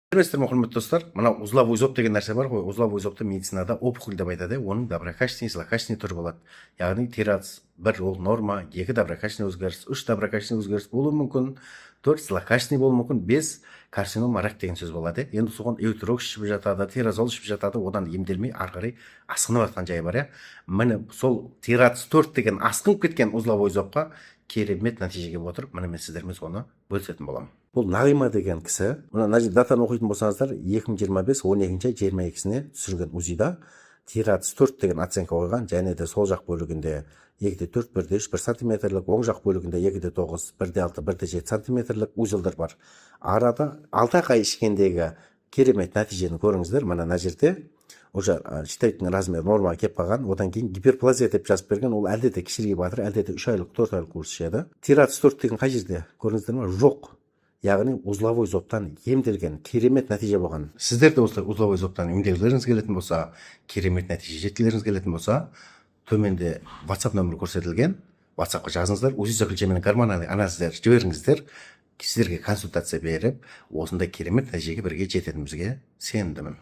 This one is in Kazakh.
Сәлеметсіздер ме, құрметті достар. Мына узловой зоб деген нәрсе бар ғой. Узловой зобты медицинада опухоль деп айтады. Оның доброкачественный, злокачественный түрі болады. Яғни тирец бір ол норма, екі доброкачественный өзгеріс, үш доброкачественный өзгеріс болуы мүмкін, төрт злокачественный болуы мүмкін, бес карцинома, рак деген сөз болады. Енді соған эутерок ішіп жатады, тирозол ішіп жатады, одан емделмей ары қарай асқынып жатқан жайы бар. Міне сол тирец 4 деген асқынып кеткен узловой зобқа керемет нәтижеге отыр. Міне мен сіздермен соны бөлісетін боламын. Бұл Нағима деген кісі, мына датаны оқитын болсаңыздар, 2025 12-22-сіне түсірген УЗИда тирец 4 деген оценка қойған, және де сол жақ бөлігінде 2,4, 1,3, 1 сантиметрлік, оң жақ бөлігінде 2,9, 1,6, 1,7 сантиметрлік узелдер бар. Арада 6 ай ішкендегі керемет нәтижені көріңіздер. Мына жерде уже штейттің размері нормаға кеп қалған, одан кейін гиперплазия деп жазып берген, ол әлде де кішірейіп жатыр, әлде де 3 айлық, 4 айлық курс ішеді. Тирец 4 деген қай жерде көрдіңіздер ме? Жоқ. Яғни узловой зобтан емделген керемет нәтиже болған. Сіздер де осылай узловой зобтан емделгілеріңіз келетін болса, керемет нәтиже жеткілеріңіз келетін болса, төменде WhatsApp нөмірі көрсетілген, WhatsAppқа жазыңыздар, УЗИ заключениемен гормональный анализдер жіберіңіздер, сіздерге консультация беріп, осындай керемет нәтижеге бірге жететінімізге сенімдімін.